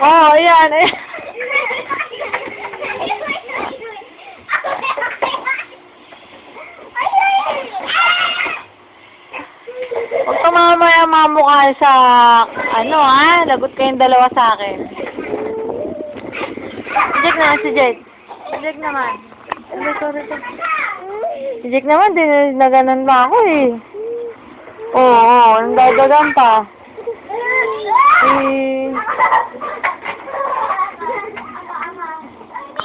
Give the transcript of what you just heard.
Oh, ayan eh. Huwag ka mamaya mamukha sa, ano ha, lagot kayong dalawa sa akin. Si Jake naman, si Jake. Si Jake naman. Sorry. Si Jake naman, dinaganan pa ako eh. Oo, nagdadagan pa.